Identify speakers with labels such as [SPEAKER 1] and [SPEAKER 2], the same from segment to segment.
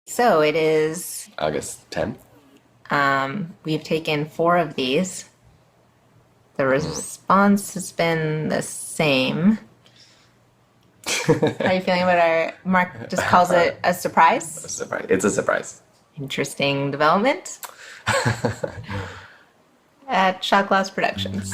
[SPEAKER 1] So it is,
[SPEAKER 2] August 10th.
[SPEAKER 1] we've taken four of these. The response has been the same. How are you feeling about Mark just calls it a surprise?
[SPEAKER 2] Surprise. It's a surprise.
[SPEAKER 1] Interesting development at Shot Glass Productions.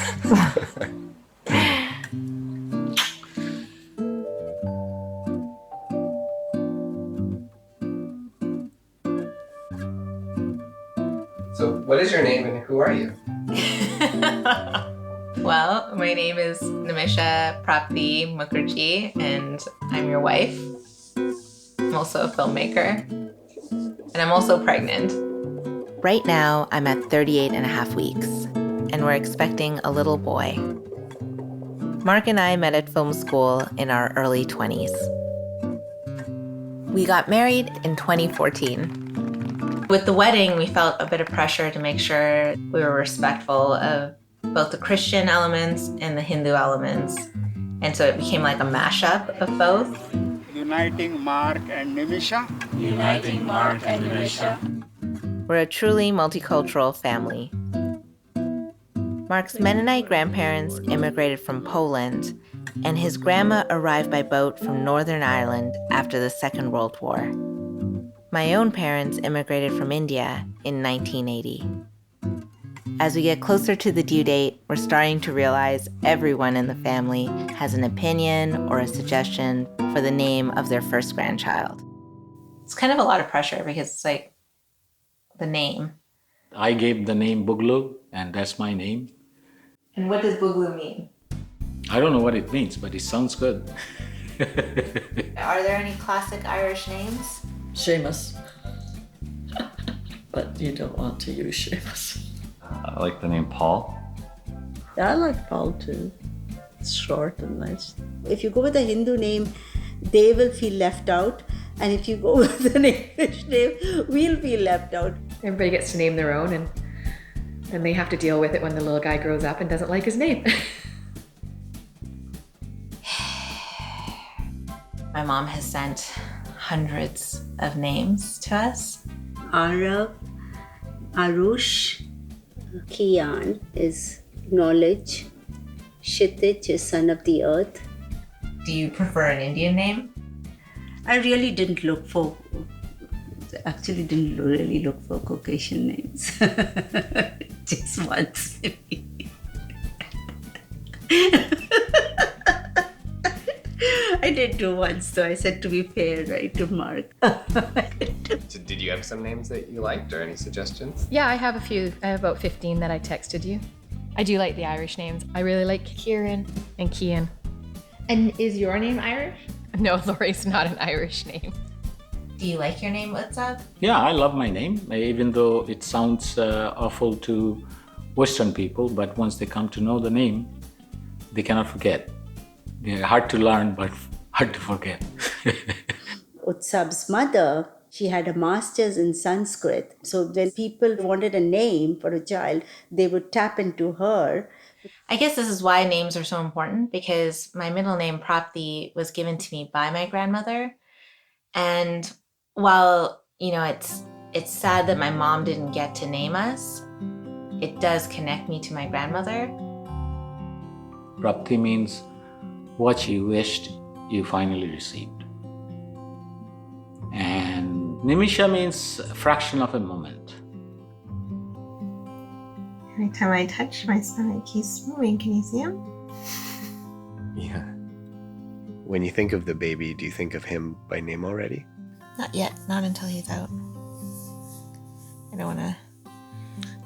[SPEAKER 2] So, what is your name and who are you?
[SPEAKER 1] Well, my name is Nimisha Mukherjee, and I'm your wife. I'm also a filmmaker, and I'm also pregnant. Right now, I'm at 38 and a half weeks, and we're expecting a little boy. Mark and I met at film school in our early 20s. We got married in 2014. With the wedding, we felt a bit of pressure to make sure we were respectful of both the Christian elements and the Hindu elements. And so it became like a mashup of both.
[SPEAKER 3] Uniting Mark and Nimisha.
[SPEAKER 4] Uniting Mark and Nimisha.
[SPEAKER 1] We're a truly multicultural family. Mark's Mennonite grandparents immigrated from Poland, and his grandma arrived by boat from Northern Ireland after the Second World War. My own parents immigrated from India in 1980. As we get closer to the due date, we're starting to realize everyone in the family has an opinion or a suggestion for the name of their first grandchild. It's kind of a lot of pressure because it's like the name.
[SPEAKER 4] I gave the name Buglu, and that's my name.
[SPEAKER 1] And what does Buglu mean?
[SPEAKER 4] I don't know what it means, but it sounds good.
[SPEAKER 1] Are there any classic Irish names?
[SPEAKER 5] Seamus. But you don't want to use Seamus.
[SPEAKER 6] I like the name Paul.
[SPEAKER 5] Yeah, I like Paul too. It's short and nice.
[SPEAKER 7] If you go with a Hindu name, they will feel left out. And if you go with an English name, we'll feel left out.
[SPEAKER 8] Everybody gets to name their own, and then they have to deal with it when the little guy grows up and doesn't like his name.
[SPEAKER 1] My mom has sent hundreds of names to us.
[SPEAKER 7] Arav, Arush, Khyan is knowledge. Kshitij is son of the earth.
[SPEAKER 1] Do you prefer an Indian name?
[SPEAKER 7] I really didn't look for Caucasian names. Just once. I did do once, so I said to be fair, right, to Mark.
[SPEAKER 2] So did you have some names that you liked or any suggestions?
[SPEAKER 8] Yeah, I have a few. I have about 15 that I texted you. I do like the Irish names. I really like Kieran and Khyan.
[SPEAKER 1] And is your name Irish?
[SPEAKER 8] No, Lori's not an Irish name.
[SPEAKER 1] Do you like your name, Utsav?
[SPEAKER 4] Yeah, I love my name, even though it sounds awful to Western people, but once they come to know the name, they cannot forget. They're hard to learn, but hard to forget.
[SPEAKER 7] Utsab's mother, she had a master's in Sanskrit. So when people wanted a name for a child, they would tap into her.
[SPEAKER 1] I guess this is why names are so important, because my middle name, Prapti, was given to me by my grandmother. And while, it's sad that my mom didn't get to name us, it does connect me to my grandmother.
[SPEAKER 4] Prapti means what you wished you finally received. And Nimisha means a fraction of a moment.
[SPEAKER 1] Every time I touch my son, it keeps moving. Can you see him?
[SPEAKER 2] Yeah. When you think of the baby, do you think of him by name already?
[SPEAKER 1] Not yet. Not until he's out. I don't want to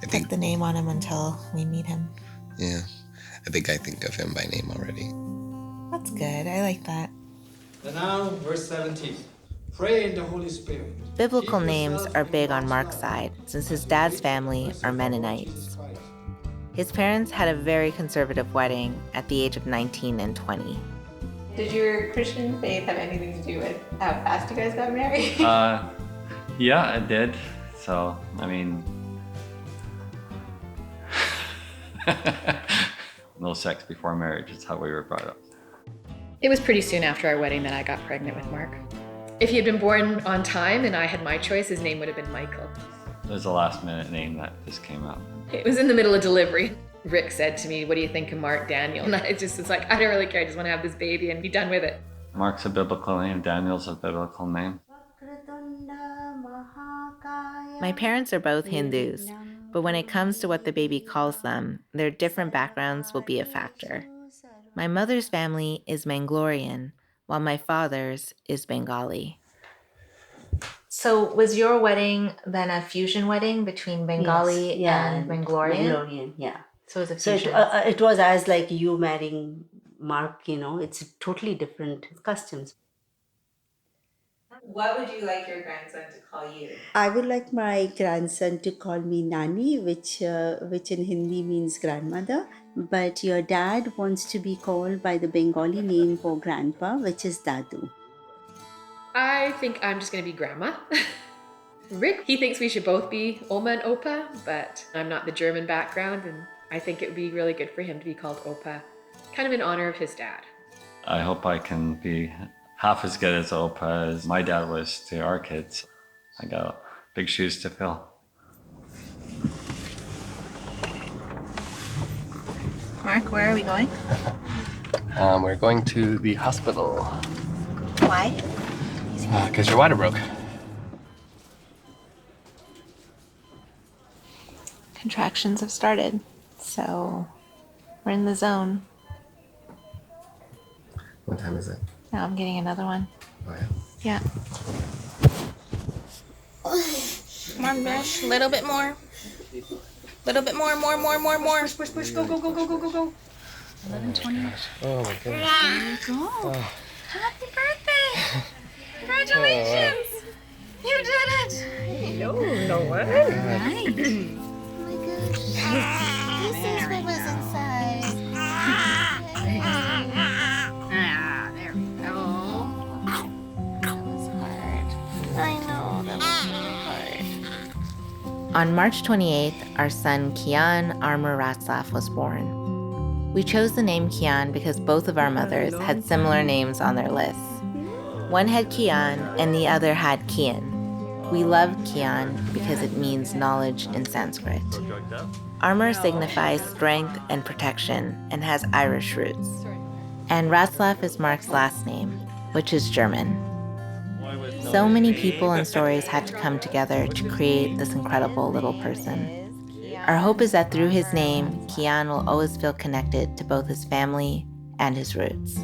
[SPEAKER 1] put the name on him until we meet him.
[SPEAKER 2] Yeah. I think I think of him by name already.
[SPEAKER 1] That's good. I like that.
[SPEAKER 9] And now, verse 17. Pray in the Holy Spirit.
[SPEAKER 1] Biblical names are big on Mark's side, since his dad's family are Mennonites. His parents had a very conservative wedding at the age of 19 and 20. Did your Christian faith have anything to do with how fast you guys got married?
[SPEAKER 6] Yeah, it did. So, I mean, no sex before marriage is how we were brought up.
[SPEAKER 8] It was pretty soon after our wedding that I got pregnant with Mark. If he had been born on time and I had my choice, his name would have been Michael.
[SPEAKER 6] It was a last minute name that just came out.
[SPEAKER 8] It was in the middle of delivery. Rick said to me, what do you think of Mark Daniel? And I just was like, I don't really care. I just want to have this baby and be done with it.
[SPEAKER 6] Mark's a biblical name, Daniel's a biblical name.
[SPEAKER 1] My parents are both Hindus, but when it comes to what the baby calls them, their different backgrounds will be a factor. My mother's family is Mangalorean, while my father's is Bengali. So was your wedding then a fusion wedding between Bengali
[SPEAKER 7] Yes, yeah,
[SPEAKER 1] and Mangalorean?
[SPEAKER 7] Mangalorean, yeah.
[SPEAKER 1] So it was a
[SPEAKER 7] So
[SPEAKER 1] fusion.
[SPEAKER 7] it was as like you marrying Mark, it's totally different customs.
[SPEAKER 1] What would you like your grandson to call you?
[SPEAKER 7] I would like my grandson to call me Nani, which in Hindi means grandmother. But your dad wants to be called by the Bengali name for grandpa, which is Dadu.
[SPEAKER 8] I think I'm just going to be grandma. Rick, he thinks we should both be Oma and Opa, but I'm not the German background, and I think it would be really good for him to be called Opa, kind of in honor of his dad.
[SPEAKER 6] I hope I can be half as good as Opa as my dad was to our kids. I got big shoes to fill.
[SPEAKER 1] Mark, where are we going?
[SPEAKER 2] We're going to the hospital.
[SPEAKER 1] Why?
[SPEAKER 2] Because your water broke.
[SPEAKER 1] Contractions have started, so we're in the zone.
[SPEAKER 2] What time is it?
[SPEAKER 1] Now I'm getting another one.
[SPEAKER 2] Oh, yeah.
[SPEAKER 1] Yeah.
[SPEAKER 10] Come on, Mish. A little bit more. Little bit more. Push, push. Go. 11:20.
[SPEAKER 2] Oh my goodness.
[SPEAKER 10] There you go.
[SPEAKER 2] Oh.
[SPEAKER 10] Happy birthday. Congratulations. You did it.
[SPEAKER 8] No way.
[SPEAKER 10] Right. Oh my gosh. This is what was inside. There we go. That was hard. I know, that was really hard.
[SPEAKER 1] On March 28th, our son Khyan Armour Ratzlaff was born. We chose the name Khyan because both of our mothers had similar names on their lists. One had Khyan and the other had Kian. We loved Khyan because it means knowledge in Sanskrit. Armour signifies strength and protection and has Irish roots. And Ratzlaff is Mark's last name, which is German. So many people and stories had to come together to create this incredible little person. Our hope is that through his name, Khyan will always feel connected to both his family and his roots.